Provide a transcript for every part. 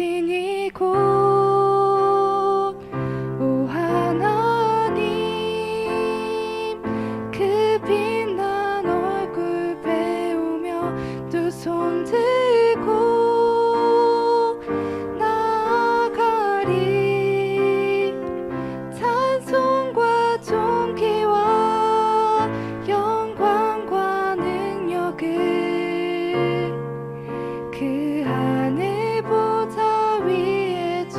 계신 이곳 오 하나님 그 빛난 얼굴 배우며 두 손 들고 나아가리 찬송과 존귀와 영광과 능력을 그 하늘 보좌 위에 주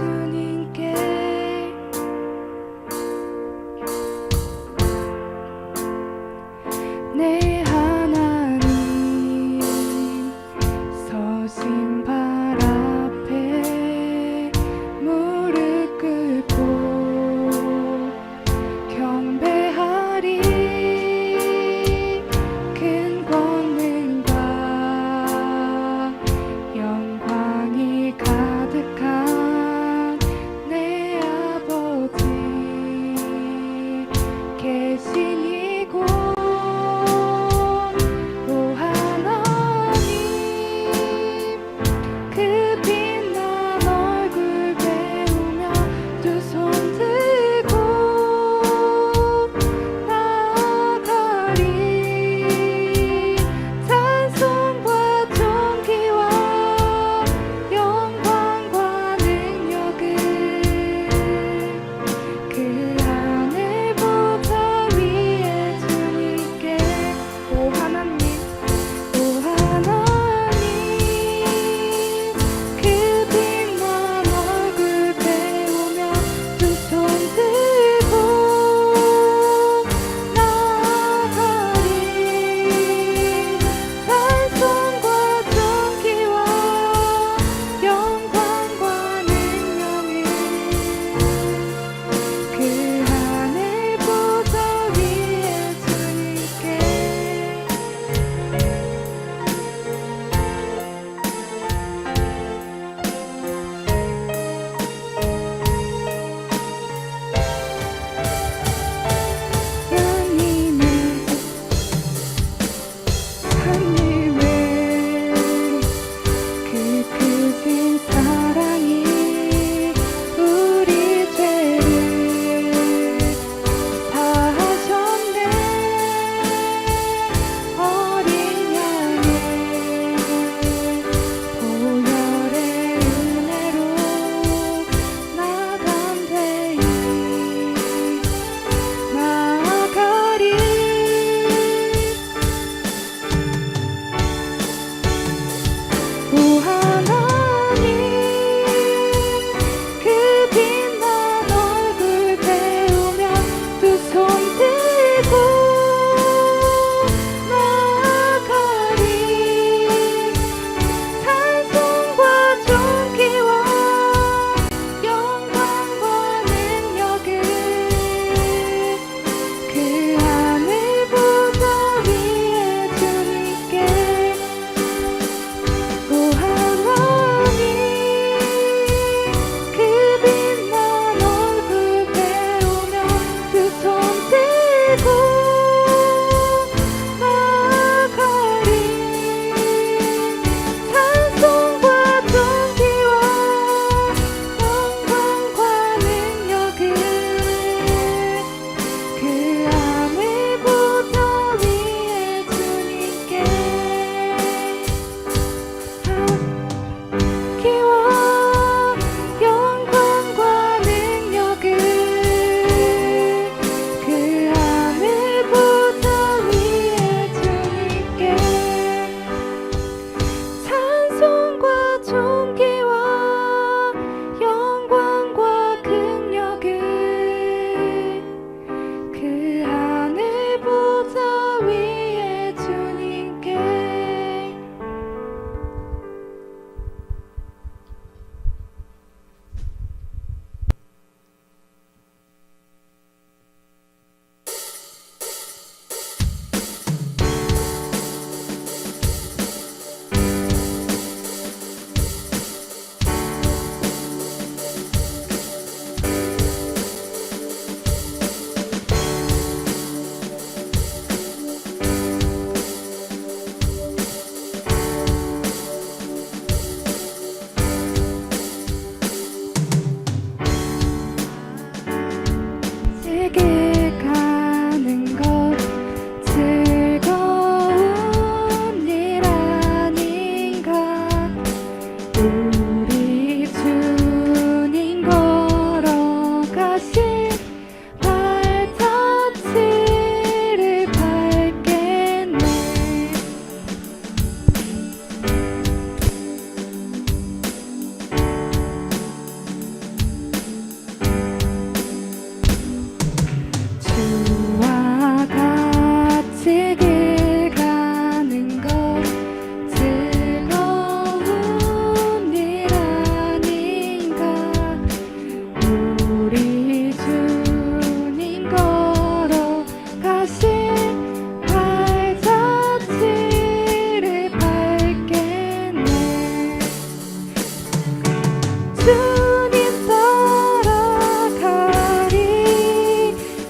주님 따라가리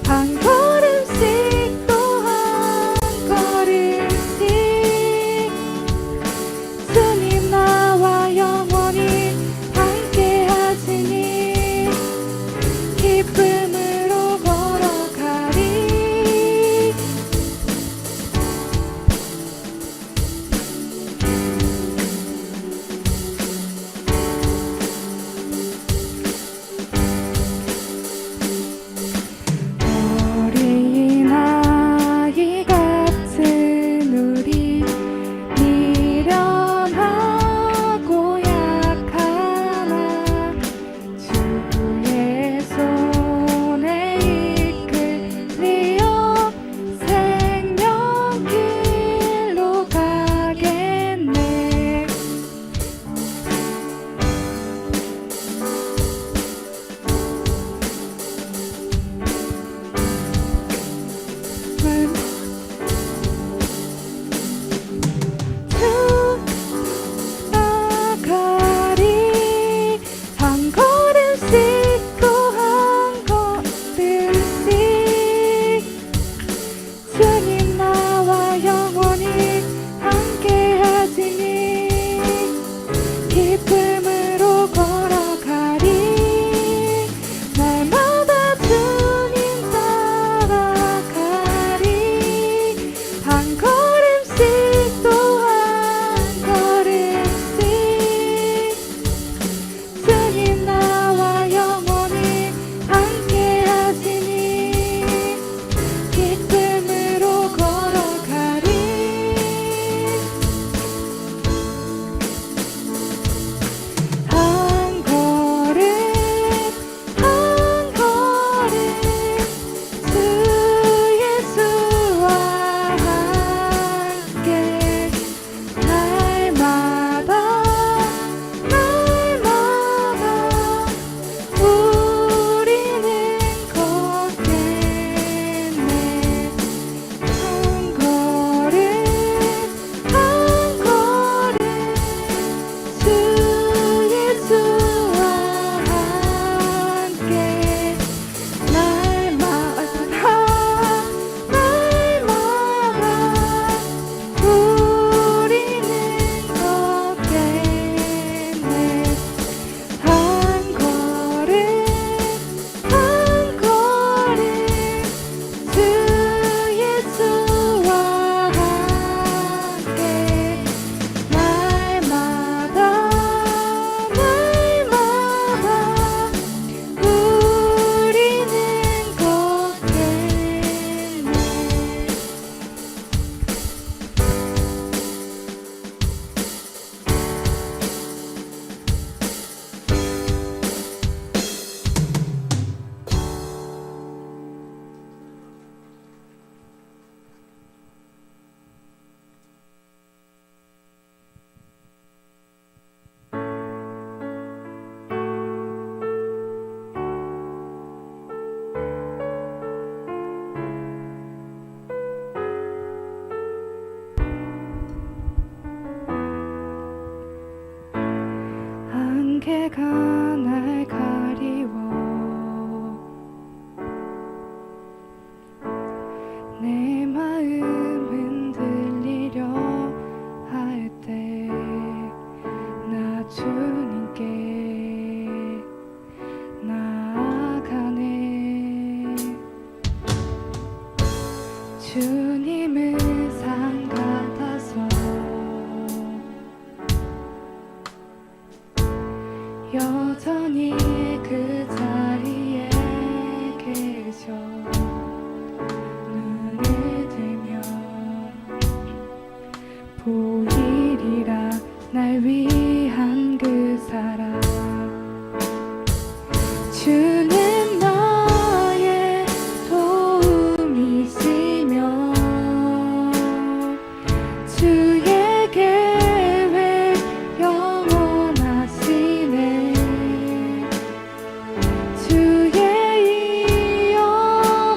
한 걸음씩 또 한 걸음씩 주님 나와 영원히 함께 하시니 기쁨으로 걸어가리 어린아이 같은 우리 미련하고 약하나 주의 손에 이끌리어 생명길로 가겠네 나가리 한 걸음씩 또 한 걸음씩 주님 나와 영원히 함께 하시니 기쁨으로 걸어가리 날마다 주님 따라가리 한 걸음씩 또 한 걸음씩 주님 나와 영원히 함께 하시니 기쁨으로 걸어가리 한 걸음 한 걸음 주 예수와 함께 날마다 날마다 우리는 걷겠네 한 걸음 한 걸음 주 예수와 함께 날마다 날마다 우리는 걷겠네 한 걸음 한 걸음 주 예수와 함께 날마다 날마다 우리는 걷겠네 안개가 날 가리워 내 마음 흔들리려 할 때 나 주님께 나아가네 주님을 상 같아서 여전히 그 자리에 계셔 눈을 들면 보이리라 날 위한 그 사랑 주는 나의 도움이시며 주의 계획 영원하시네 주의 이어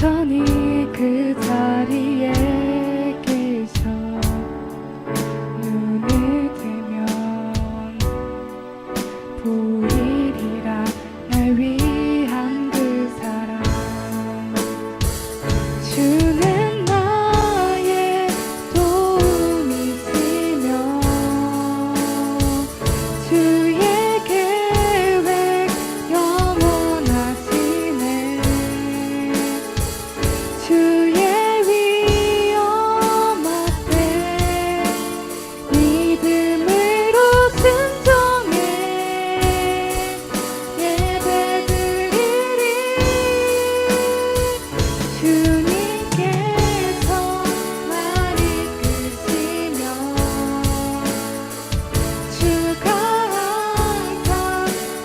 여전히 그 자리에 계셔. 눈을 뜨면 보이리라 날 위한 그 사랑. 주는 나의 도움이시며 주의 계획 영원하시네. 주의 위엄 앞에 믿음으로 순종해 예배드리리. 주님께서 날 이끄시며 주가 항상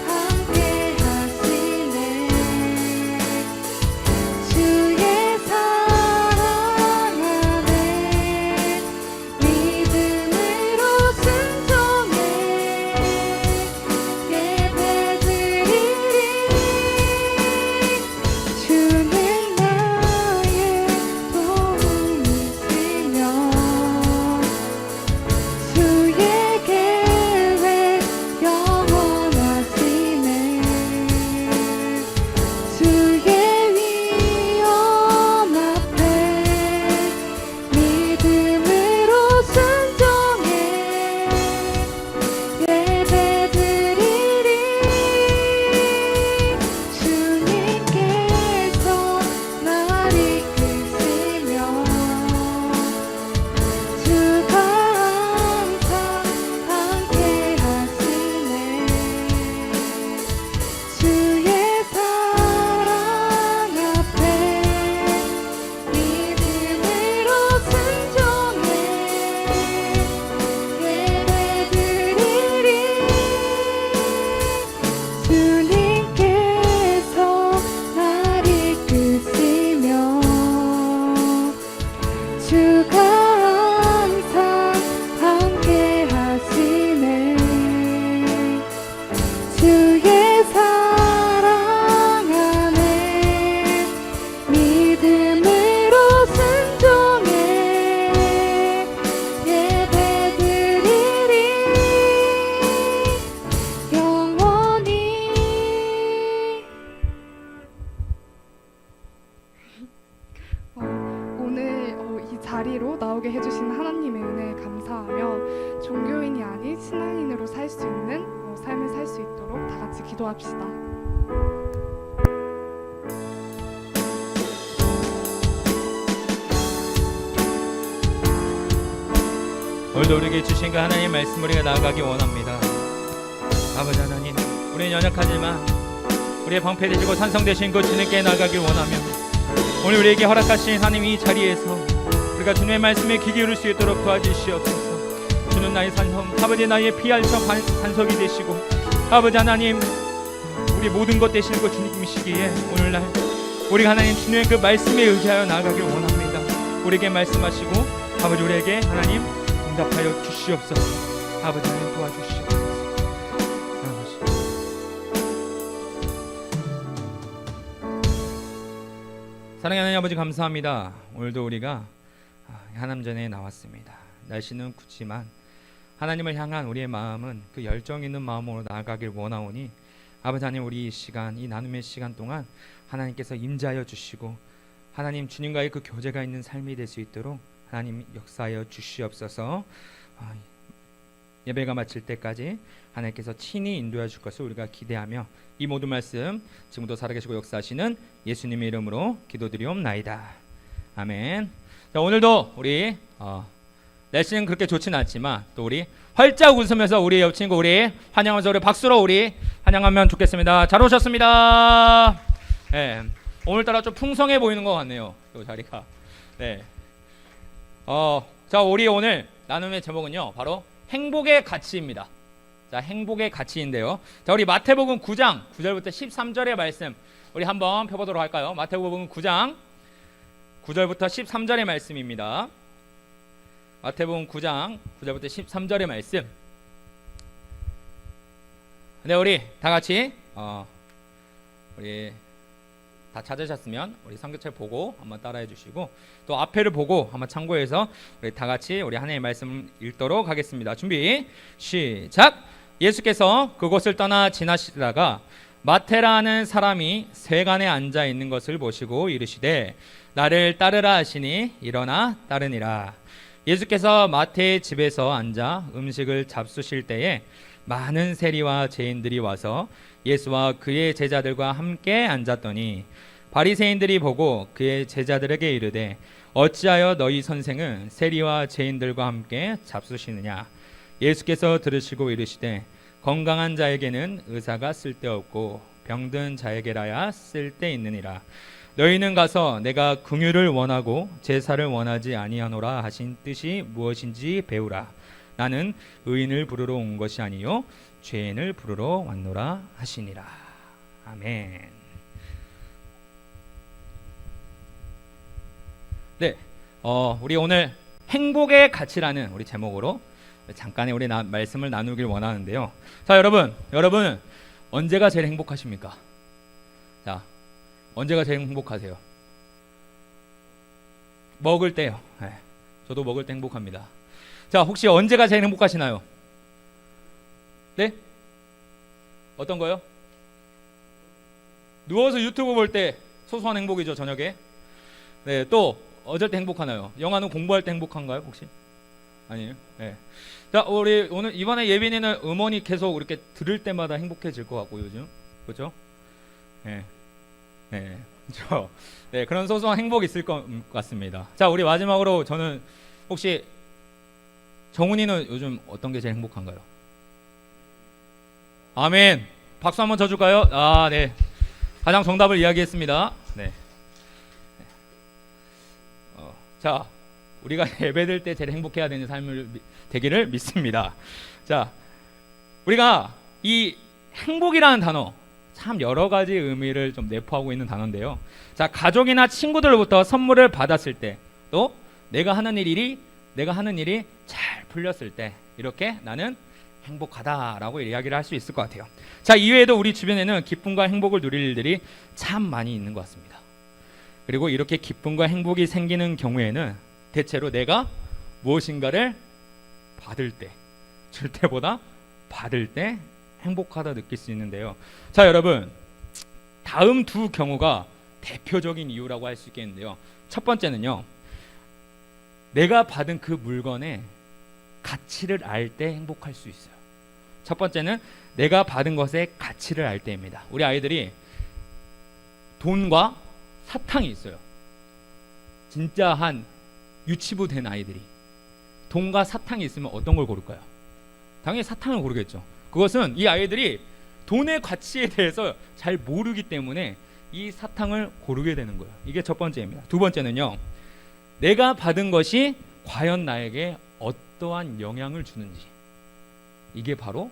함께 하시네. 주의 사랑 안에 믿음으로 순종해 예배드리리. 주는 나의 도움이시며 주의 계획 영원하시네. 주의 위엄 앞에 믿음으로 순종해 예배드리리. 주님께서 날 이끄시며 주가 항상 함께 하시네. 주의 사랑 앞에 믿음으로 순종해 예배드리리. 주님께서 날 이끄시며 주가 항상 함께 하시네. 주의 사랑 안에 믿음으로 순종해 예배드리리. 영원히. 오늘 이 자리로 나오게 해주신 하나님의 은혜에 감사하며 종교인이 아닌 신앙인으로 살 수 있는 삶을 살 수 있도록 다 같이 기도합시다. 오늘도 우리에게 주신 그 하나님 말씀 우리가 나아가기 원합니다. 아버지 하나님, 우리는 연약하지만 우리의 방패되시고 산성되신 그 주님께 나아가길 원하며 오늘 우리에게 허락하신 하나님 이 자리에서 우리가 주님의 말씀에 귀 기울일 수 있도록 도와주시옵소서. 주는 나의 산성, 아버지 나의 피할 반석이 되시고 아버지 하나님 우리 모든 것 되시는 그 주님이시기에 오늘날 우리 하나님 주님의 그 말씀에 의지하여 나아가길 원합니다. 우리에게 말씀하시고 아버지 우리에게 하나님 응답하여 주시옵소서. 아버지 하나님 도와주시옵소서. 사랑하는 하나님 아버지 감사합니다. 오늘도 우리가 하남전에 나왔습니다. 날씨는 굽지만 하나님을 향한 우리의 마음은 그 열정 있는 마음으로 나아가길 원하오니 아버지 하나님 우리 이 시간 이 나눔의 시간 동안 하나님께서 임재하여 주시고 하나님 주님과의 그 교제가 있는 삶이 될 수 있도록 하나님 역사하여 주시옵소서. 예배가 마칠 때까지 하나님께서 친히 인도해 줄 것을 우리가 기대하며 이 모든 말씀 지금도 살아계시고 역사하시는 예수님의 이름으로 기도드리옵나이다. 아멘. 자, 오늘도 우리 날씨는 그렇게 좋지는 않지만 또 우리 활짝 웃으면서 우리 옆 친구 우리 환영하면서 우리 박수로 우리 환영하면 좋겠습니다. 잘 오셨습니다. 네, 오늘따라 좀 풍성해 보이는 것 같네요. 이 자리가. 네. 자, 우리 오늘 나눔의 제목은요 바로 행복의 가치입니다. 자, 행복의 가치인데요. 자, 우리 마태복음 9장 9절부터 13절의 말씀 우리 한번 펴보도록 할까요? 마태복음 9장 9절부터 13절의 말씀입니다. 마태복음 9장 9절부터 13절의 말씀. 네, 우리 다 같이 우리 다 찾으셨으면 우리 성경책 보고 한번 따라해 주시고 또 앞에를 보고 한번 참고해서 우리 다 같이 우리 하나님의 말씀 읽도록 하겠습니다. 준비 시작. 예수께서 그곳을 떠나 지나시다가 마태라는 사람이 세간에 앉아 있는 것을 보시고 이르시되 나를 따르라 하시니 일어나 따르니라. 예수께서 마태의 집에서 앉아 음식을 잡수실 때에 많은 세리와 죄인들이 와서 예수와 그의 제자들과 함께 앉았더니 바리새인들이 보고 그의 제자들에게 이르되 어찌하여 너희 선생은 세리와 죄인들과 함께 잡수시느냐. 예수께서 들으시고 이르시되 건강한 자에게는 의사가 쓸데없고 병든 자에게라야 쓸데있느니라. 너희는 가서 내가 긍휼을 원하고 제사를 원하지 아니하노라 하신 뜻이 무엇인지 배우라. 나는 의인을 부르러 온 것이 아니요 죄인을 부르러 왔노라 하시니라. 아멘. 네, 우리 오늘 행복의 가치라는 우리 제목으로 잠깐의 우리 말씀을 나누길 원하는데요. 자, 여러분 언제가 제일 행복하십니까? 자, 언제가 제일 행복하세요? 먹을 때요. 네, 저도 먹을 때 행복합니다. 자, 혹시 언제가 제일 행복하시나요? 네? 어떤 거요? 누워서 유튜브 볼 때 소소한 행복이죠, 저녁에. 네, 또 어쩔 때 행복하나요? 영화는 공부할 때 행복한가요, 혹시? 아니에요? 네. 자, 우리 오늘 이번에 예빈이는 음원이 계속 이렇게 들을 때마다 행복해질 것 같고 요즘, 그렇죠? 네, 네, 그렇죠. 네, 그런 소소한 행복이 있을 것 같습니다. 자, 우리 마지막으로 저는 혹시 정훈이는 요즘 어떤 게 제일 행복한가요? 아멘. 박수 한번 쳐줄까요? 아, 네. 가장 정답을 이야기했습니다. 네. 자, 우리가 예배드릴 때 제일 행복해야 되는 삶을 되기를 믿습니다. 자, 우리가 이 행복이라는 단어 참 여러 가지 의미를 좀 내포하고 있는 단어인데요. 자, 가족이나 친구들로부터 선물을 받았을 때, 또 내가 하는 일이 잘 풀렸을 때, 이렇게 나는 행복하다라고 이야기를 할 수 있을 것 같아요. 자, 이외에도 우리 주변에는 기쁨과 행복을 누릴 일들이 참 많이 있는 것 같습니다. 그리고 이렇게 기쁨과 행복이 생기는 경우에는 대체로 내가 무엇인가를 받을 때, 줄 때보다 받을 때 행복하다 느낄 수 있는데요. 자, 여러분, 다음 두 경우가 대표적인 이유라고 할 수 있겠는데요. 첫 번째는요, 내가 받은 그 물건의 가치를 알 때 행복할 수 있어요. 첫 번째는 내가 받은 것의 가치를 알 때입니다. 우리 아이들이 돈과 사탕이 있어요. 진짜 한 유치부 된 아이들이 돈과 사탕이 있으면 어떤 걸 고를까요? 당연히 사탕을 고르겠죠. 그것은 이 아이들이 돈의 가치에 대해서 잘 모르기 때문에 이 사탕을 고르게 되는 거예요. 이게 첫 번째입니다. 두 번째는요, 내가 받은 것이 과연 나에게 어떠한 영향을 주는지, 이게 바로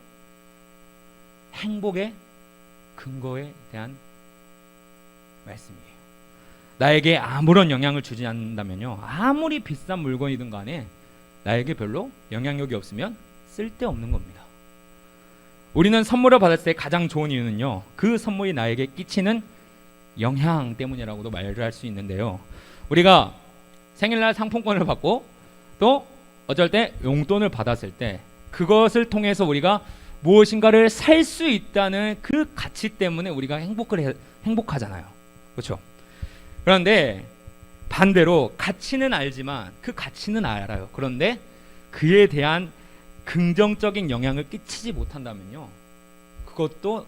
행복의 근거에 대한 말씀이에요. 나에게 아무런 영향을 주지 않는다면요, 아무리 비싼 물건이든 간에 나에게 별로 영향력이 없으면 쓸데없는 겁니다. 우리는 선물을 받았을 때 가장 좋은 이유는요, 그 선물이 나에게 끼치는 영향 때문이라고도 말을 할 수 있는데요. 우리가 생일날 상품권을 받고 또 어쩔 때 용돈을 받았을 때 그것을 통해서 우리가 무엇인가를 살 수 있다는 그 가치 때문에 우리가 행복하잖아요. 그렇죠? 그런데 반대로 가치는 알지만 그 가치는 알아요. 그런데 그에 대한 긍정적인 영향을 끼치지 못한다면요, 그것도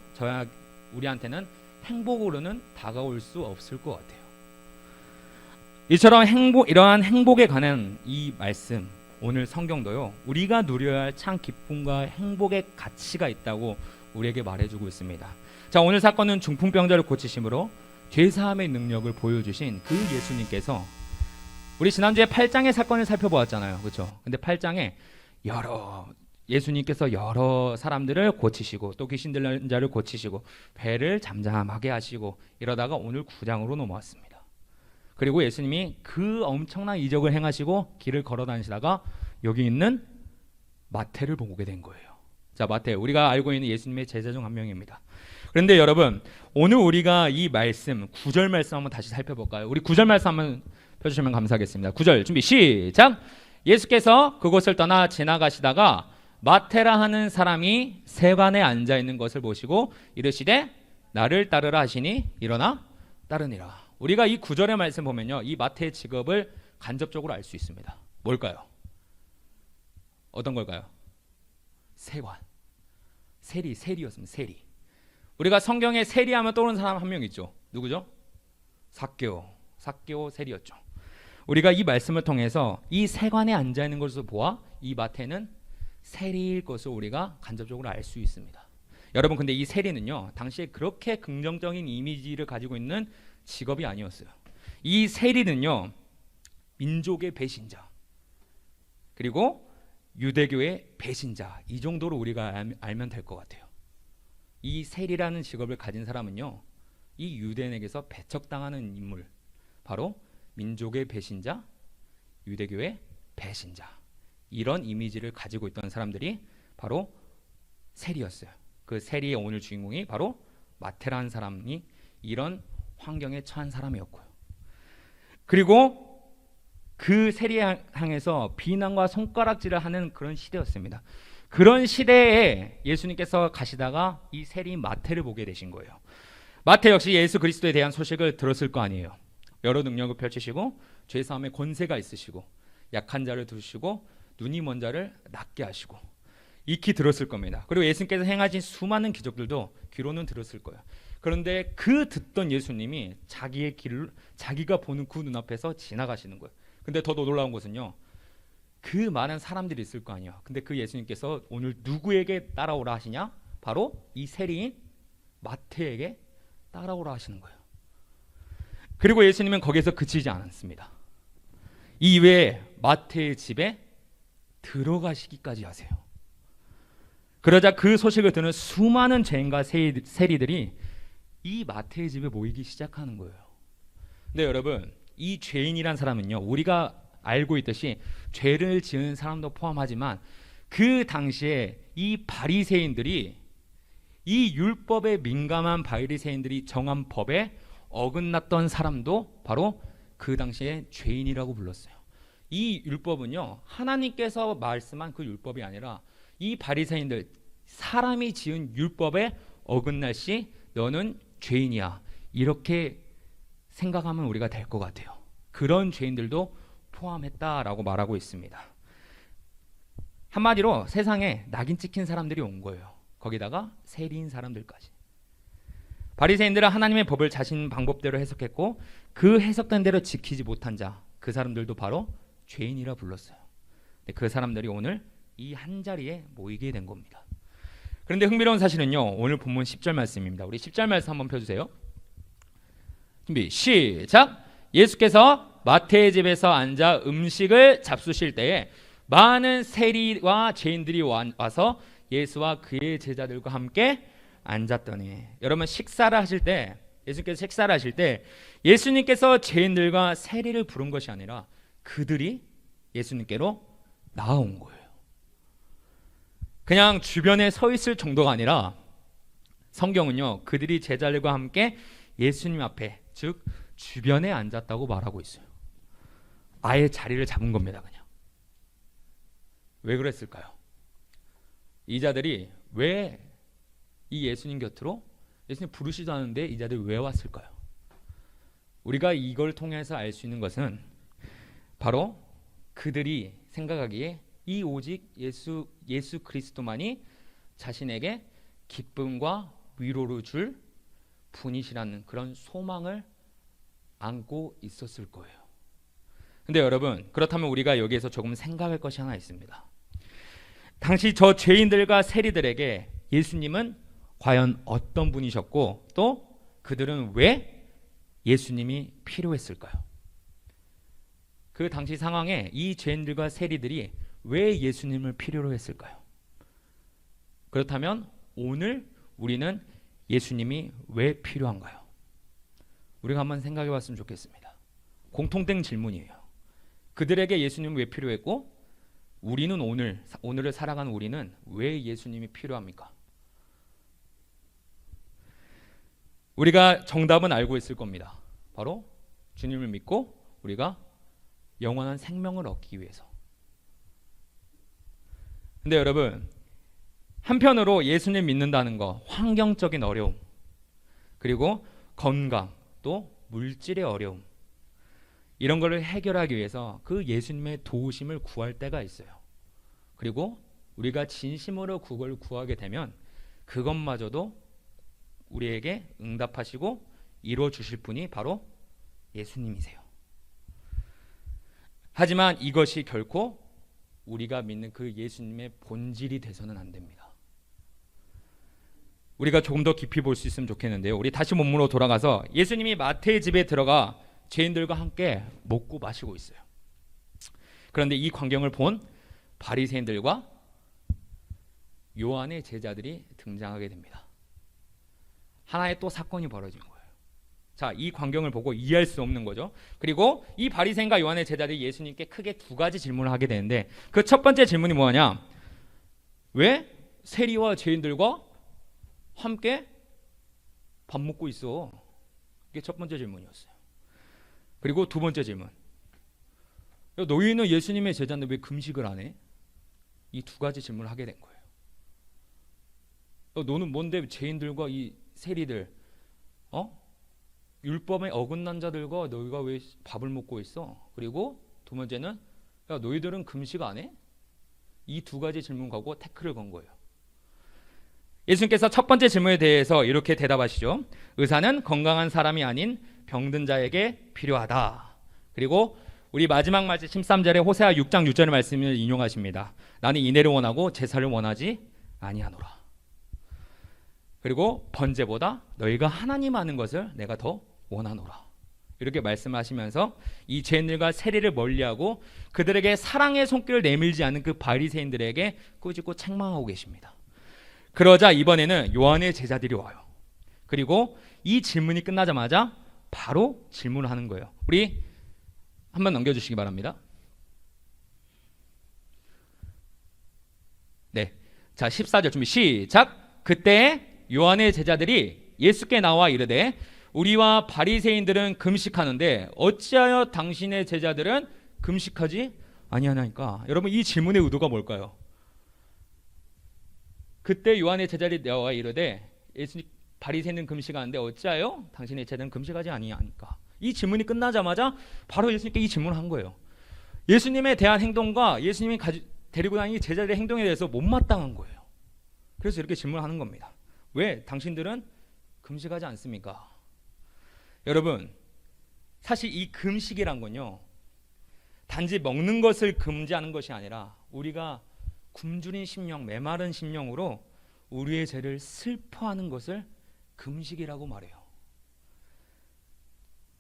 우리한테는 행복으로는 다가올 수 없을 것 같아요. 이처럼 이러한 행복에 관한 이 말씀, 오늘 성경도요, 우리가 누려야 할 참 기쁨과 행복의 가치가 있다고 우리에게 말해주고 있습니다. 자, 오늘 사건은 중풍병자를 고치심으로 죄사함의 능력을 보여주신 그 예수님께서, 우리 지난주에 8장의 사건을 살펴보았잖아요. 그렇죠? 근데 8장에 예수님께서 여러 사람들을 고치시고 또 귀신 들린 자를 고치시고 배를 잠잠하게 하시고 이러다가 오늘 9장으로 넘어왔습니다. 그리고 예수님이 그 엄청난 이적을 행하시고 길을 걸어 다니시다가 여기 있는 마태를 보게 된 거예요. 자, 마태, 우리가 알고 있는 예수님의 제자 중 한 명입니다. 그런데 여러분, 오늘 우리가 이 말씀 9절 말씀 한번 다시 살펴볼까요? 우리 9절 말씀 한번 펴주시면 감사하겠습니다. 9절 준비 시작. 예수께서 그곳을 떠나 지나가시다가 마테라 하는 사람이 세관에 앉아 있는 것을 보시고 이르시되 나를 따르라 하시니 일어나 따르니라. 우리가 이 9절의 말씀 보면요, 이 마태의 직업을 간접적으로 알 수 있습니다. 뭘까요? 어떤 걸까요? 세관. 세리였습니다. 세리. 우리가 성경에 세리하면 떠오르는 사람 한 명 있죠. 누구죠? 삭개오 세리였죠. 우리가 이 말씀을 통해서 이 세관에 앉아 있는 것을 보아 이 마태는 세리일 것을 우리가 간접적으로 알 수 있습니다. 여러분, 근데 이 세리는요, 당시에 그렇게 긍정적인 이미지를 가지고 있는 직업이 아니었어요. 이 세리는요, 민족의 배신자, 그리고 유대교의 배신자, 이 정도로 우리가 알면 될 것 같아요. 이 세리라는 직업을 가진 사람은요, 이 유대인에게서 배척당하는 인물, 바로 민족의 배신자, 유대교의 배신자, 이런 이미지를 가지고 있던 사람들이 바로 세리였어요. 그 세리의 오늘 주인공이 바로 마테라는 사람이 이런 환경에 처한 사람이었고요. 그리고 그 세리에 향해서 비난과 손가락질을 하는 그런 시대였습니다. 그런 시대에 예수님께서 가시다가 이 세리인 마태를 보게 되신 거예요. 마태 역시 예수 그리스도에 대한 소식을 들었을 거 아니에요. 여러 능력을 펼치시고 죄사함의 권세가 있으시고 약한 자를 두시고 눈이 먼 자를 낫게 하시고, 익히 들었을 겁니다. 그리고 예수님께서 행하신 수많은 기적들도 귀로는 들었을 거예요. 그런데 그 듣던 예수님이 자기의 길을, 자기가 보는 그 눈앞에서 지나가시는 거예요. 근데 더 놀라운 것은요, 그 많은 사람들이 있을 거 아니야. 근데 그 예수님께서 오늘 누구에게 따라오라 하시냐? 바로 이 세리인 마태에게 따라오라 하시는 거예요. 그리고 예수님은 거기에서 그치지 않았습니다. 이외에 마태의 집에 들어가시기까지 하세요. 그러자 그 소식을 듣는 수많은 죄인과 세리들이 이 마태의 집에 모이기 시작하는 거예요. 근데 여러분, 이 죄인이란 사람은요, 우리가 알고 있듯이 죄를 지은 사람도 포함하지만 그 당시에 이 바리새인들이, 이 율법에 민감한 바리새인들이 정한 법에 어긋났던 사람도 바로 그 당시에 죄인이라고 불렀어요. 이 율법은요, 하나님께서 말씀한 그 율법이 아니라 이 바리새인들, 사람이 지은 율법에 어긋날 시 너는 죄인이야, 이렇게 생각하면 우리가 될 것 같아요. 그런 죄인들도 포함했다라고 말하고 있습니다. 한마디로 세상에 낙인 찍힌 사람들이 온 거예요. 거기다가 세리인 사람들까지. 바리새인들은 하나님의 법을 자신 방법대로 해석했고 그 해석된 대로 지키지 못한 자, 그 사람들도 바로 죄인이라 불렀어요. 그 사람들이 오늘 이 한자리에 모이게 된 겁니다. 그런데 흥미로운 사실은요, 오늘 본문 10절 말씀입니다. 우리 10절 말씀 한번 펴주세요. 준비 시작. 예수께서 마태의 집에서 앉아 음식을 잡수실 때에 많은 세리와 죄인들이 와서 예수와 그의 제자들과 함께 앉았더니. 여러분, 식사를 하실 때, 예수님께서 식사를 하실 때 예수님께서 죄인들과 세리를 부른 것이 아니라 그들이 예수님께로 나아온 거예요. 그냥 주변에 서 있을 정도가 아니라 성경은요, 그들이 제자들과 함께 예수님 앞에, 즉 주변에 앉았다고 말하고 있어요. 아예 자리를 잡은 겁니다. 그냥. 왜 그랬을까요? 이 자들이 왜 이 예수님 곁으로, 예수님 부르시도 않은데 이 자들이 왜 왔을까요? 우리가 이걸 통해서 알 수 있는 것은 바로 그들이 생각하기에 이 오직 예수 그리스도만이 자신에게 기쁨과 위로를 줄 분이시라는 그런 소망을 안고 있었을 거예요. 근데 여러분, 그렇다면 우리가 여기에서 조금 생각할 것이 하나 있습니다. 당시 저 죄인들과 세리들에게 예수님은 과연 어떤 분이셨고 또 그들은 왜 예수님이 필요했을까요? 그 당시 상황에 이 죄인들과 세리들이 왜 예수님을 필요로 했을까요? 그렇다면 오늘 우리는 예수님이 왜 필요한가요? 우리가 한번 생각해 봤으면 좋겠습니다. 공통된 질문이에요. 그들에게 예수님은 왜 필요했고 우리는 오늘을 살아가는 우리는 왜 예수님이 필요합니까? 우리가 정답은 알고 있을 겁니다. 바로 주님을 믿고 우리가 영원한 생명을 얻기 위해서. 근데 여러분, 한편으로 예수님 믿는다는 거, 환경적인 어려움, 그리고 건강, 또 물질의 어려움, 이런 거를 해결하기 위해서 그 예수님의 도우심을 구할 때가 있어요. 그리고 우리가 진심으로 그걸 구하게 되면 그것마저도 우리에게 응답하시고 이루어 주실 분이 바로 예수님이세요. 하지만 이것이 결코 우리가 믿는 그 예수님의 본질이 돼서는 안 됩니다. 우리가 조금 더 깊이 볼 수 있으면 좋겠는데요. 우리 다시 본문으로 돌아가서 예수님이 마태의 집에 들어가 죄인들과 함께 먹고 마시고 있어요. 그런데 이 광경을 본 바리새인들과 요한의 제자들이 등장하게 됩니다. 하나의 또 사건이 벌어진 거예요. 자, 이 광경을 보고 이해할 수 없는 거죠. 그리고 이 바리새인과 요한의 제자들이 예수님께 크게 두 가지 질문을 하게 되는데, 그 첫 번째 질문이 뭐냐? 왜 세리와 죄인들과 함께 밥 먹고 있어? 이게 첫 번째 질문이었어요. 그리고 두 번째 질문, 야, 너희는 예수님의 제자인데 왜 금식을 안 해? 이 두 가지 질문을 하게 된 거예요. 너는 뭔데 죄인들과 이 세리들, 율법에 어긋난 자들과 너희가 왜 밥을 먹고 있어? 그리고 두 번째는, 야, 너희들은 금식 안 해? 이 두 가지 질문 가고 태클을 건 거예요. 예수님께서 첫 번째 질문에 대해서 이렇게 대답하시죠. 의사는 건강한 사람이 아닌 병든 자에게 필요하다. 그리고 우리 마지막 말씀 13절에 호세아 6장 6절의 말씀을 인용하십니다. 나는 인애를 원하고 제사를 원하지 아니하노라. 그리고 번제보다 너희가 하나님 아는 것을 내가 더 원하노라. 이렇게 말씀하시면서 이 죄인들과 세리를 멀리하고 그들에게 사랑의 손길을 내밀지 않는 그 바리새인들에게 꾸짖고 책망하고 계십니다. 그러자 이번에는 요한의 제자들이 와요. 그리고 이 질문이 끝나자마자 바로 질문을 하는 거예요. 우리 한번 넘겨주시기 바랍니다. 네, 자 14절 준비 시작. 그때 요한의 제자들이 예수께 나와 이르되 우리와 바리새인들은 금식하는데 어찌하여 당신의 제자들은 금식하지 아니하나이까? 여러분, 이 질문의 의도가 뭘까요? 그때 요한의 제자들이 나와 이르되 예수님 바리새인은 금식하는데 어찌하여 당신의 제자들은 금식하지 아니하니까? 이 질문이 끝나자마자 바로 예수님께 이 질문을 한 거예요. 예수님에 대한 행동과 예수님이 데리고 다니는 제자들의 행동에 대해서 못마땅한 거예요. 그래서 이렇게 질문하는 겁니다. 왜 당신들은 금식하지 않습니까? 여러분, 사실 이 금식이란 건요, 단지 먹는 것을 금지하는 것이 아니라 우리가 굶주린 심령, 메마른 심령으로 우리의 죄를 슬퍼하는 것을 금식이라고 말해요.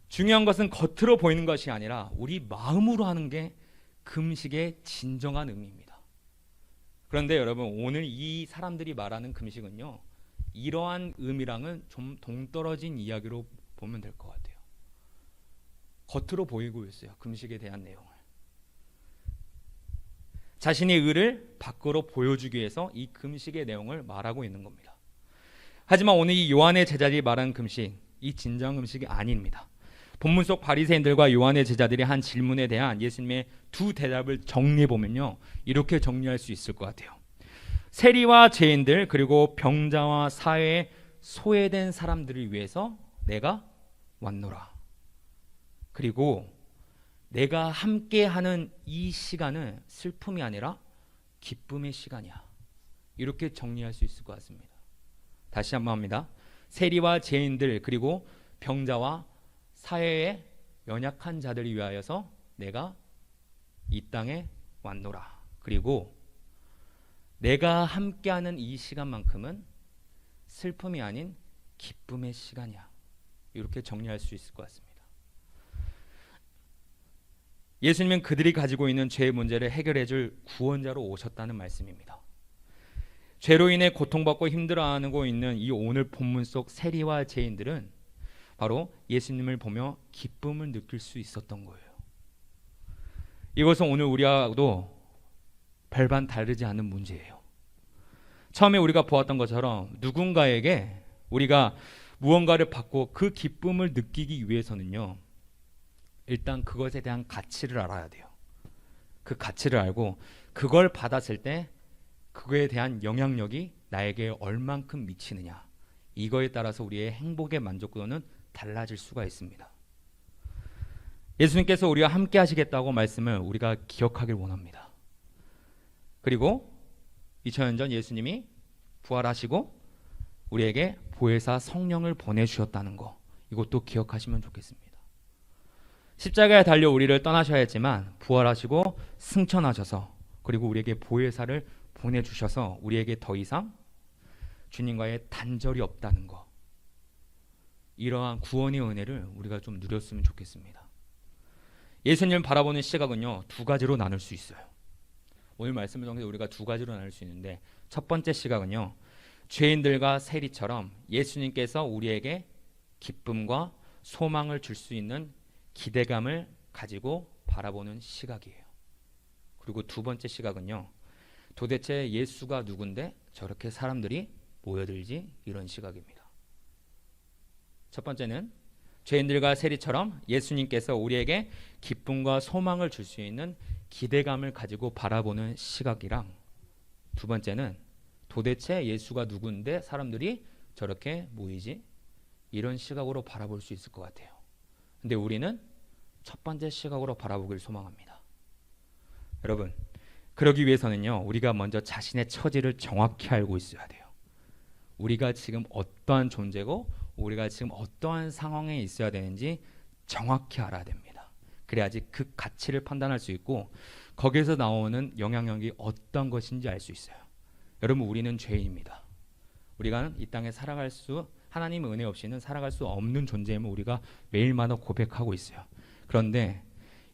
중요한 것은 겉으로 보이는 것이 아니라 우리 마음으로 하는 게 금식의 진정한 의미입니다. 그런데 여러분, 오늘 이 사람들이 말하는 금식은요, 이러한 의미랑은 좀 동떨어진 이야기로 보면 될 것 같아요. 겉으로 보이고 있어요, 금식에 대한 내용을. 자신의 의를 밖으로 보여주기 위해서 이 금식의 내용을 말하고 있는 겁니다. 하지만 오늘 이 요한의 제자들이 말한 금식, 이 진정 금식이 아닙니다. 본문 속 바리새인들과 요한의 제자들이 한 질문에 대한 예수님의 두 대답을 정리해 보면요, 이렇게 정리할 수 있을 것 같아요. 세리와 죄인들, 그리고 병자와 사회에 소외된 사람들을 위해서 내가 왔노라. 그리고 내가 함께하는 이 시간은 슬픔이 아니라 기쁨의 시간이야. 이렇게 정리할 수 있을 것 같습니다. 다시 한번 합니다. 세리와 죄인들, 그리고 병자와 사회의 연약한 자들을 위하여서 내가 이 땅에 왔노라. 그리고 내가 함께하는 이 시간만큼은 슬픔이 아닌 기쁨의 시간이야. 이렇게 정리할 수 있을 것 같습니다. 예수님은 그들이 가지고 있는 죄의 문제를 해결해 줄 구원자로 오셨다는 말씀입니다. 죄로 인해 고통받고 힘들어하고 있는 이 오늘 본문 속 세리와 죄인들은 바로 예수님을 보며 기쁨을 느낄 수 있었던 거예요. 이것은 오늘 우리하고도 별반 다르지 않은 문제예요. 처음에 우리가 보았던 것처럼 누군가에게 우리가 무언가를 받고 그 기쁨을 느끼기 위해서는요, 일단 그것에 대한 가치를 알아야 돼요. 그 가치를 알고 그걸 받았을 때 그거에 대한 영향력이 나에게 얼만큼 미치느냐, 이거에 따라서 우리의 행복의 만족도는 달라질 수가 있습니다. 예수님께서 우리와 함께 하시겠다고 말씀을 우리가 기억하길 원합니다. 그리고 2000년 전 예수님이 부활하시고 우리에게 보혜사 성령을 보내주셨다는 거, 이것도 기억하시면 좋겠습니다. 십자가에 달려 우리를 떠나셔야 했지만 부활하시고 승천하셔서 그리고 우리에게 보혜사를 보내주셔서 우리에게 더 이상 주님과의 단절이 없다는 거, 이러한 구원의 은혜를 우리가 좀 누렸으면 좋겠습니다. 예수님을 바라보는 시각은요, 두 가지로 나눌 수 있어요. 오늘 말씀을 통해서 우리가 두 가지로 나눌 수 있는데, 첫 번째 시각은요, 죄인들과 세리처럼 예수님께서 우리에게 기쁨과 소망을 줄 수 있는 기대감을 가지고 바라보는 시각이에요. 그리고 두 번째 시각은요, 도대체 예수가 누군데 저렇게 사람들이 모여들지, 이런 시각입니다. 첫 번째는 죄인들과 세리처럼 예수님께서 우리에게 기쁨과 소망을 줄 수 있는 기대감을 가지고 바라보는 시각이랑, 두 번째는 도대체 예수가 누군데 사람들이 저렇게 모이지, 이런 시각으로 바라볼 수 있을 것 같아요. 근데 우리는 첫 번째 시각으로 바라보길 소망합니다. 여러분, 그러기 위해서는요, 우리가 먼저 자신의 처지를 정확히 알고 있어야 돼요. 우리가 지금 어떠한 존재고 우리가 지금 어떠한 상황에 있어야 되는지 정확히 알아야 됩니다. 그래야지 그 가치를 판단할 수 있고 거기에서 나오는 영향력이 어떤 것인지 알 수 있어요. 여러분, 우리는 죄인입니다. 우리가 이 땅에 살아갈 수, 하나님의 은혜 없이는 살아갈 수 없는 존재임을 우리가 매일마다 고백하고 있어요. 그런데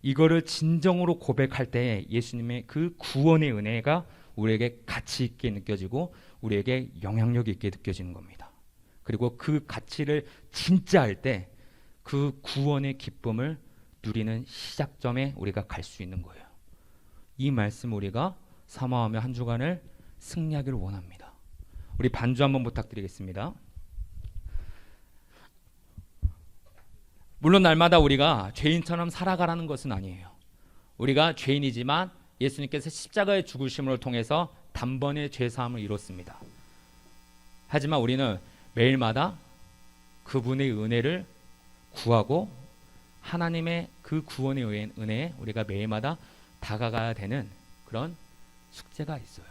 이거를 진정으로 고백할 때 예수님의 그 구원의 은혜가 우리에게 가치 있게 느껴지고 우리에게 영향력 있게 느껴지는 겁니다. 그리고 그 가치를 진짜 할 때 그 구원의 기쁨을 누리는 시작점에 우리가 갈 수 있는 거예요. 이 말씀 우리가 사모하며 한 주간을 승리하기를 원합니다. 우리 반주 한번 부탁드리겠습니다. 물론 날마다 우리가 죄인처럼 살아가라는 것은 아니에요. 우리가 죄인이지만 예수님께서 십자가의 죽으심을 통해서 단번에 죄사함을 이뤘습니다. 하지만 우리는 매일마다 그분의 은혜를 구하고 하나님의 그 구원의 은혜에 우리가 매일마다 다가가야 되는 그런 숙제가 있어요.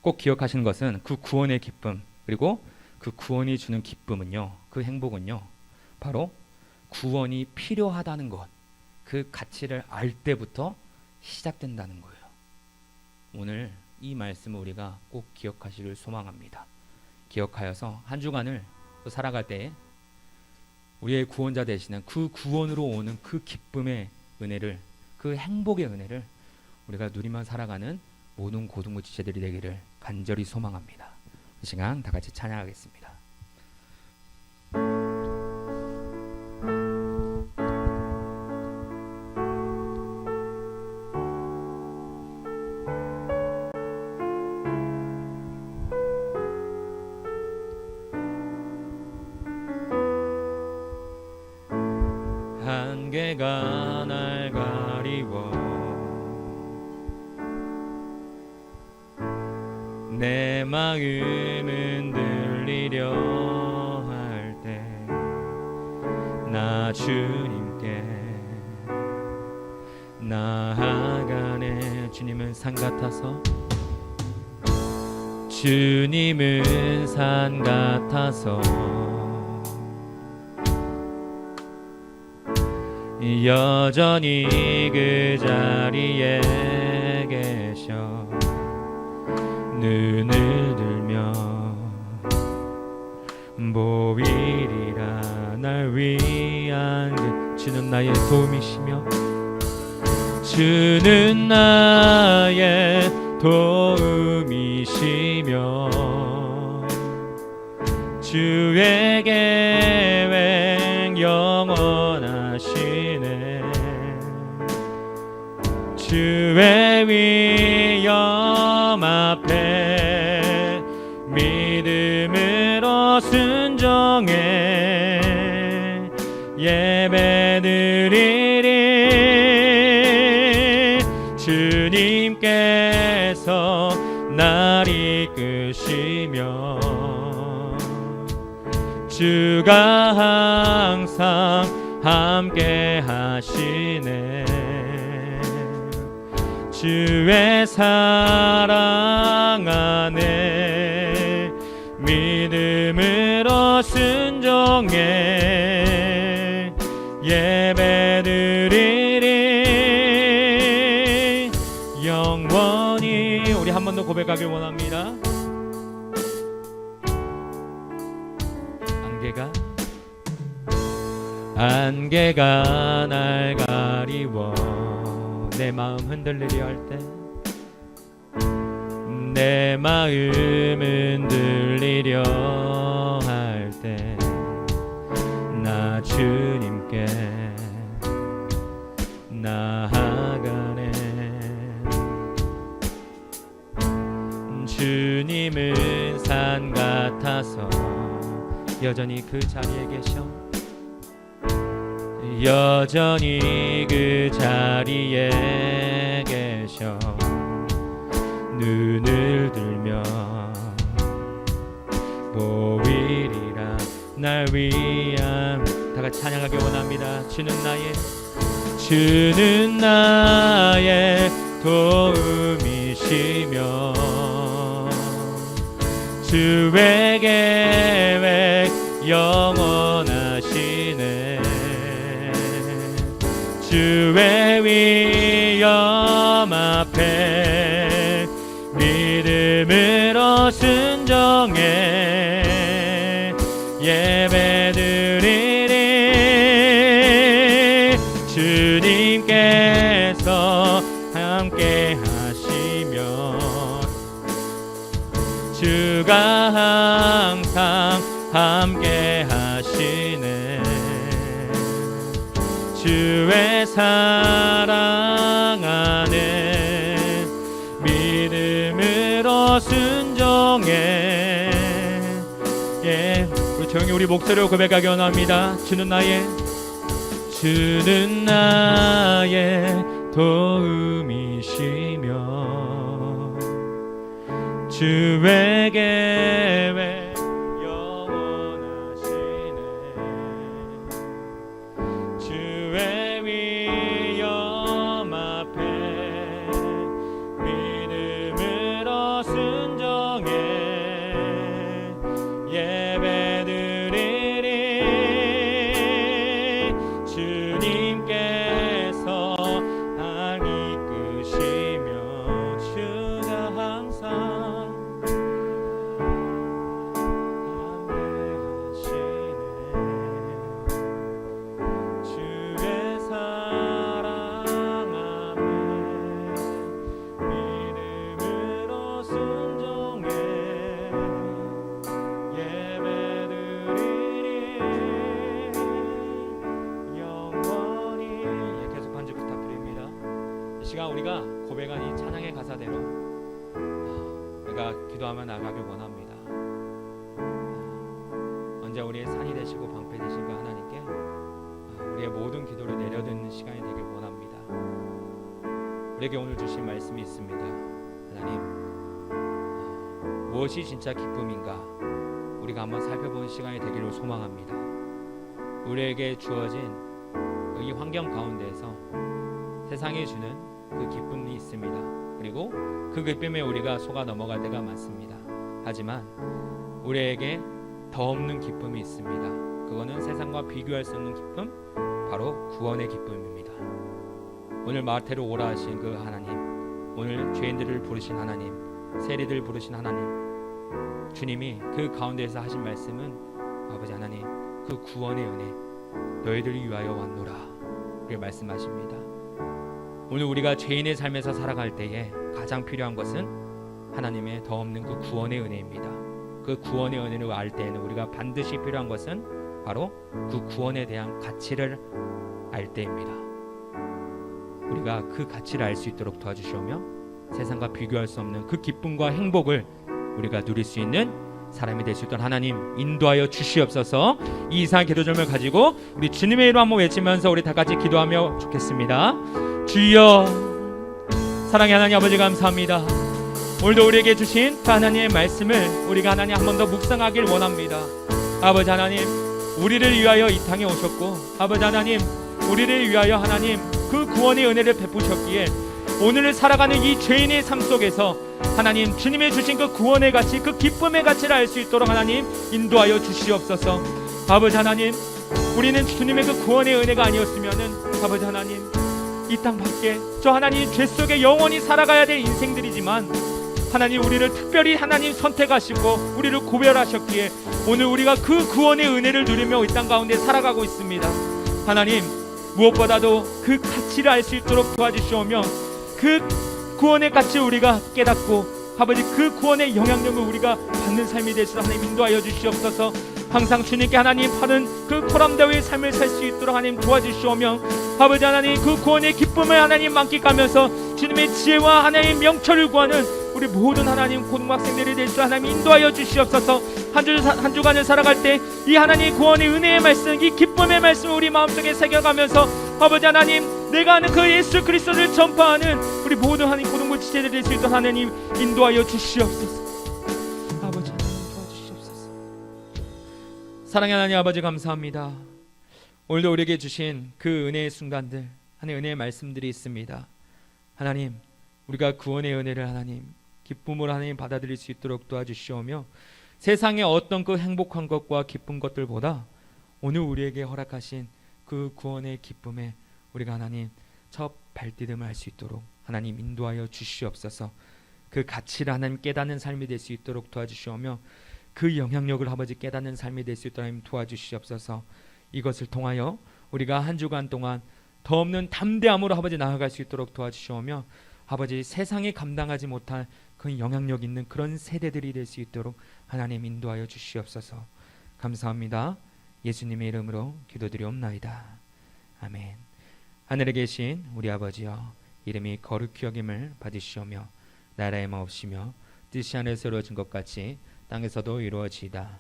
꼭 기억하시는 것은 그 구원의 기쁨, 그리고 그 구원이 주는 기쁨은요, 그 행복은요, 바로 구원이 필요하다는 것, 그 가치를 알 때부터 시작된다는 거예요. 오늘 이 말씀을 우리가 꼭 기억하시길 소망합니다. 기억하여서 한 주간을 또 살아갈 때 우리의 구원자 되시는 그 구원으로 오는 그 기쁨의 은혜를, 그 행복의 은혜를 우리가 누리며 살아가는 모든 고등부 지체들이 되기를 간절히 소망합니다. 이 시간 다 같이 찬양하겠습니다. 한계가 날 가리워 내 마음은 들리려 할 때 나 주님께 나아가네. 주님은 산 같아서, 주님은 산 같아서 여전히 그 자리에 계셔 눈을 들며 보이리라. 날 위한 그 주는 나의 도움이시며, 주는 나의 도움이시며 주의 계획 영원하시네. 주의 위엄 앞에 믿음으로 예배드리리. 주님께서 날 이끄시며 주가 항상 함께 하시네. 주의 사랑 안에 믿음으로 순종해 예배드리리. 영원히. 우리 한 번 더 고백하길 원합니다. 안개가 날 가리워 내 마음 흔들리려 할 때, 내 마음 흔들리려 할 때 나 주님께 나아가네. 주님은 산 같아서 여전히 그 자리에 계셔. 여전히 그 자리에 계셔. 눈을 들며 보이리라. 날 위한. 다같이 찬양하기 원합니다. 주는 나의 도움이시며 주의 계획 영원하시네. 주의 위엄 앞에 믿음으로 순종해 예배드리리. 주님께서 함께 하시며 주가 항상 함께 하시네. 주의 사랑 안에 믿음으로 순종해. 우리 조용히 우리 목소리로 고백하기 원합니다. 주는 나의 도움이시며 주의 계획 영원하시네. 주의 위엄 앞에 믿음으로 순종해 예배드리리. 주님께서 날 이끄시며 주가 항상 시간 우리가 고백하니 찬양의 가사대로 우리가 기도하며 나가길 원합니다. 언제 우리의 산이 되시고 방패 되신 그 하나님께 우리의 모든 기도를 내려드리는 시간이 되길 원합니다. 우리에게 오늘 주신 말씀이 있습니다. 하나님, 무엇이 진짜 기쁨인가 우리가 한번 살펴보는 시간이 되기를 소망합니다. 우리에게 주어진 이 환경 가운데에서 세상이 주는 그 기쁨이 있습니다. 그리고 그 기쁨에 우리가 속아 넘어갈 때가 많습니다. 하지만 우리에게 더 없는 기쁨이 있습니다. 그거는 세상과 비교할 수 없는 기쁨, 바로 구원의 기쁨입니다. 오늘 마태로 오라 하신 그 하나님, 오늘 죄인들을 부르신 하나님, 세리들 부르신 하나님, 주님이 그 가운데에서 하신 말씀은 아버지 하나님, 그 구원의 은혜 너희들을 위하여 왔노라 이렇게 말씀하십니다. 오늘 우리가 죄인의 삶에서 살아갈 때에 가장 필요한 것은 하나님의 더 없는 그 구원의 은혜입니다. 그 구원의 은혜를 알 때에는 우리가 반드시 필요한 것은 바로 그 구원에 대한 가치를 알 때입니다. 우리가 그 가치를 알 수 있도록 도와주시오며 세상과 비교할 수 없는 그 기쁨과 행복을 우리가 누릴 수 있는 사람이 될 수 있도록 하나님 인도하여 주시옵소서. 이 이상한 기도 점을 가지고 우리 주님의 이름 한번 외치면서 우리 다 같이 기도하며 좋겠습니다. 주여, 사랑의 하나님 아버지 감사합니다. 오늘도 우리에게 주신 그 하나님의 말씀을 우리가 하나님 한 번 더 묵상하길 원합니다. 아버지 하나님, 우리를 위하여 이 땅에 오셨고, 아버지 하나님, 우리를 위하여 하나님 그 구원의 은혜를 베푸셨기에 오늘을 살아가는 이 죄인의 삶 속에서 하나님 주님의 주신 그 구원의 가치, 그 기쁨의 가치를 알 수 있도록 하나님 인도하여 주시옵소서. 아버지 하나님, 우리는 주님의 그 구원의 은혜가 아니었으면은 아버지 하나님 이 땅 밖에 저 하나님 죄 속에 영원히 살아가야 될 인생들이지만 하나님 우리를 특별히 하나님 선택하시고 우리를 구별하셨기에 오늘 우리가 그 구원의 은혜를 누리며 이 땅 가운데 살아가고 있습니다. 하나님, 무엇보다도 그 가치를 알 수 있도록 도와주시오며 그 구원의 가치를 우리가 깨닫고 아버지 그 구원의 영향력을 우리가 받는 삶이 될 수 있도록 하나님 인도하여 주시옵소서. 항상 주님께 하나님 파는 그 코람다의 삶을 살 수 있도록 하나님 도와주시오며 아버지 하나님 그 구원의 기쁨을 하나님 만끽하면서 주님의 지혜와 하나님의 명철을 구하는 우리 모든 하나님 고등학생들이 될 수 하나님 인도하여 주시옵소서. 한 주간을 살아갈 때 이 하나님 구원의 은혜의 말씀, 이 기쁨의 말씀을 우리 마음속에 새겨가면서 아버지 하나님 내가 아는 그 예수 그리스도를 전파하는 우리 모든 하나님 고등부 지체들이 될 수 있도록 하나님 인도하여 주시옵소서. 아버지 하나님 도와주시옵소서. 사랑의 하나님 아버지 감사합니다. 오늘도 우리에게 주신 그 은혜의 순간들, 하나님 은혜의 말씀들이 있습니다. 하나님, 우리가 구원의 은혜를 하나님 기쁨으로 하나님 받아들일 수 있도록 도와주시오며 세상의 어떤 그 행복한 것과 기쁜 것들보다 오늘 우리에게 허락하신 그 구원의 기쁨에 우리가 하나님 첫 발디딤을 할 수 있도록 하나님 인도하여 주시옵소서. 그 가치를 하나님 깨닫는 삶이 될 수 있도록 도와주시오며 그 영향력을 아버지 깨닫는 삶이 될 수 있도록 하나님 도와주시옵소서. 이것을 통하여 우리가 한 주간 동안 더 없는 담대함으로 아버지 나아갈 수 있도록 도와주시오며 아버지 세상이 감당하지 못할 그 영향력 있는 그런 세대들이 될 수 있도록 하나님 인도하여 주시옵소서. 감사합니다. 예수님의 이름으로 기도드리옵나이다. 아멘. 하늘에 계신 우리 아버지여, 이름이 거룩히 여김을 받으시오며 나라의 마옵시며 뜻이 하늘에서 이루어진 것 같이 땅에서도 이루어지이다.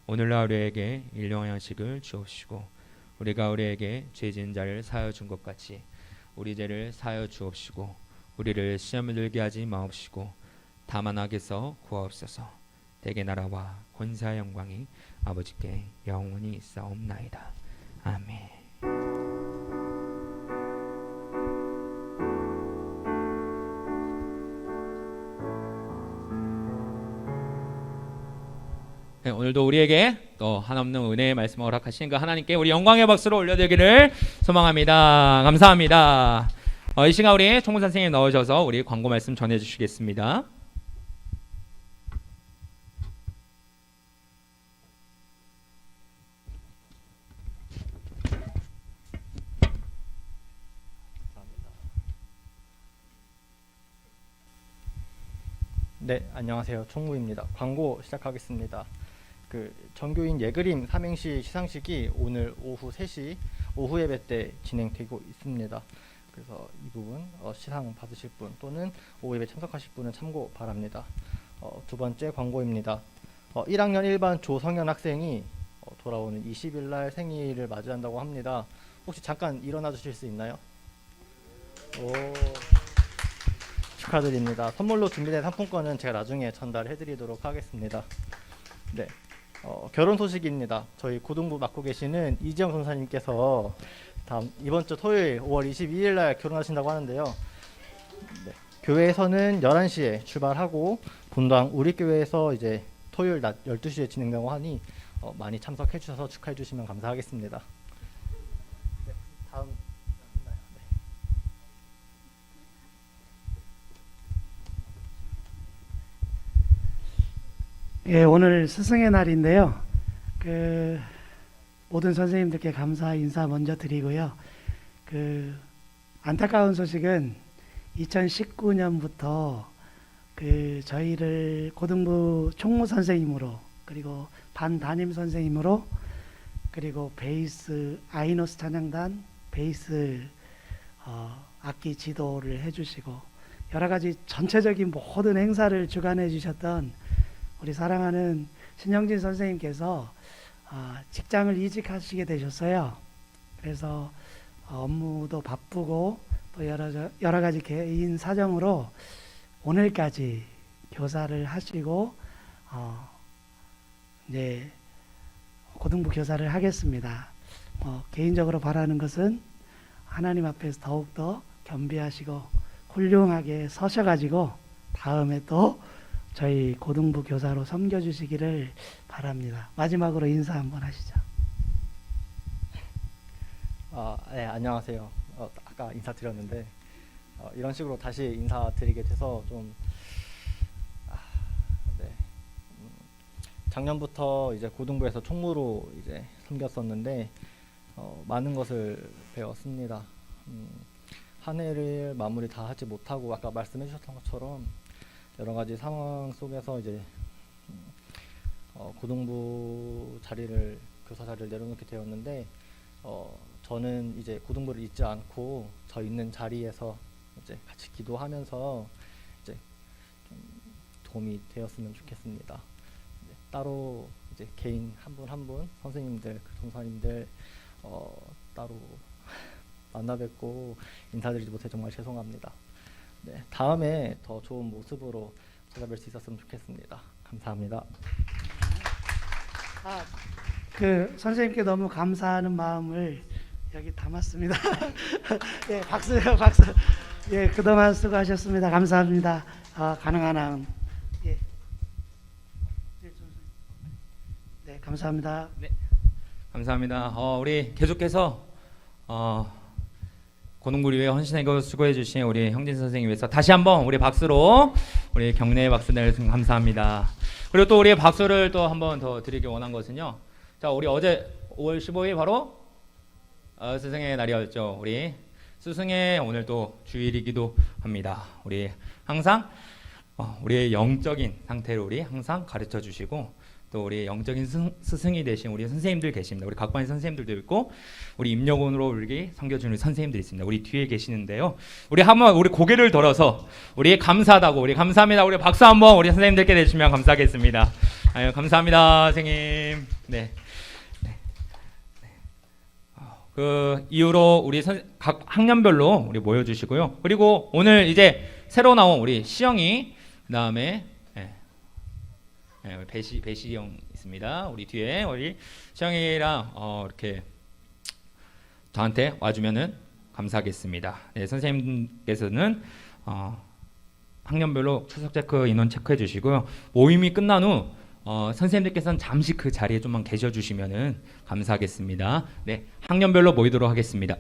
오늘날 우리에게 일용할 양식을 주옵시고 우리가 우리에게 죄 지은 자를 사하여 준 것 같이 우리 죄를 사하여 주옵시고 우리를 시험에 들게 하지 마옵시고 다만 악에서 구하옵소서. 대개 나라와 권세와 영광이 아버지께 영원히 있사옵나이다. 아멘. 네, 오늘도 우리에게 또 한없는 은혜의 말씀을 허락하신 그 하나님께 우리 영광의 박수로 올려드리기를 소망합니다. 감사합니다. 이 시간 우리 총무 선생님 나오셔서 우리 광고 말씀 전해주시겠습니다. 네, 안녕하세요. 총무입니다. 광고 시작하겠습니다. 전교인 예그림 삼행시 시상식이 오늘 오후 3시 오후 예배 때 진행되고 있습니다. 그래서 이 부분 시상 받으실 분 또는 오후 예배 참석하실 분은 참고 바랍니다. 두 번째 광고입니다. 1학년 1반 조성현 학생이 돌아오는 20일 날 생일을 맞이한다고 합니다. 혹시 잠깐 일어나 주실 수 있나요? 오. 축하드립니다. 선물로 준비된 상품권은 제가 나중에 전달해 드리도록 하겠습니다. 네, 결혼 소식입니다. 저희 고등부 맡고 계시는 이지영 선사님께서 이번 주 토요일 5월 22일 날 결혼하신다고 하는데요. 네, 교회에서는 11시에 출발하고 본당 우리 교회에서 이제 토요일 낮 12시에 진행된다고 하니 많이 참석해 주셔서 축하해 주시면 감사하겠습니다. 네, 다음 예, 오늘 스승의 날인데요. 모든 선생님들께 감사 인사 먼저 드리고요. 안타까운 소식은 2019년부터 저희를 고등부 총무 선생님으로 그리고 반 담임 선생님으로 그리고 베이스 아이노스 찬양단 베이스 악기 지도를 해주시고 여러 가지 전체적인 모든 행사를 주관해 주셨던 우리 사랑하는 신영진 선생님께서 직장을 이직하시게 되셨어요. 그래서 업무도 바쁘고 또 여러 가지 개인 사정으로 오늘까지 교사를 하시고 이제 고등부 교사를 하겠습니다. 개인적으로 바라는 것은 하나님 앞에서 더욱더 겸비하시고 훌륭하게 서셔가지고 다음에 또 저희 고등부 교사로 섬겨주시기를 바랍니다. 마지막으로 인사 한번 하시죠. 네, 안녕하세요. 아까 인사드렸는데 이런 식으로 다시 인사드리게 돼서 좀 네. 작년부터 이제 고등부에서 총무로 이제 섬겼었는데 많은 것을 배웠습니다. 한 해를 마무리 다 하지 못하고 아까 말씀해 주셨던 것처럼 여러 가지 상황 속에서 이제 고등부 교사 자리를 내려놓게 되었는데 저는 이제 고등부를 잊지 않고 저 있는 자리에서 이제 같이 기도하면서 이제 좀 도움이 되었으면 좋겠습니다. 따로 이제 개인 한 분 한 분 선생님들, 전사님들 따로 만나 뵙고 인사드리지 못해 정말 죄송합니다. 네, 다음에 더 좋은 모습으로 찾아뵐 수 있었으면 좋겠습니다. 감사합니다. 그 선생님께 너무 감사하는 마음을 여기 담았습니다. 예, 박수. 예, 그동안 수고하셨습니다. 감사합니다. 가능한 한 예. 네, 감사합니다. 네, 감사합니다. 우리 계속해서 고등부를 위해 헌신하고 수고해 주신 우리 형진 선생님 위해서 다시 한번 우리 박수로 우리 격려의 박수 내주셔서 감사합니다. 그리고 또 우리의 박수를 또 한번 더 드리기 원한 것은요. 자, 우리 어제 5월 15일 바로 스승의 날이었죠. 우리 스승의 오늘 또 주일이기도 합니다. 우리 항상 우리의 영적인 상태를 우리 항상 가르쳐 주시고 또 우리 영적인 스승이 되신 우리 선생님들 계십니다. 우리 각반의 선생님들도 있고 우리 임력원으로 우리 섬겨주는 선생님들이 있습니다. 우리 뒤에 계시는데요. 우리 한번 우리 고개를 들어서 우리 감사하다고 우리 감사합니다. 우리 박수 한번 우리 선생님들께 내주시면 감사하겠습니다. 아유, 감사합니다, 선생님. 네. 그 이후로 우리 각 학년별로 우리 모여주시고요. 그리고 오늘 이제 새로 나온 우리 시영이 그다음에 배시 형 있습니다. 우리 뒤에 우리 시영이랑 이렇게 저한테 와주면은 감사하겠습니다. 네, 선생님께서는 학년별로 출석 체크 인원 체크해 주시고요. 모임이 끝난 후 선생님들께서는 잠시 그 자리에 좀만 계셔 주시면은 감사하겠습니다. 네, 학년별로 모이도록 하겠습니다.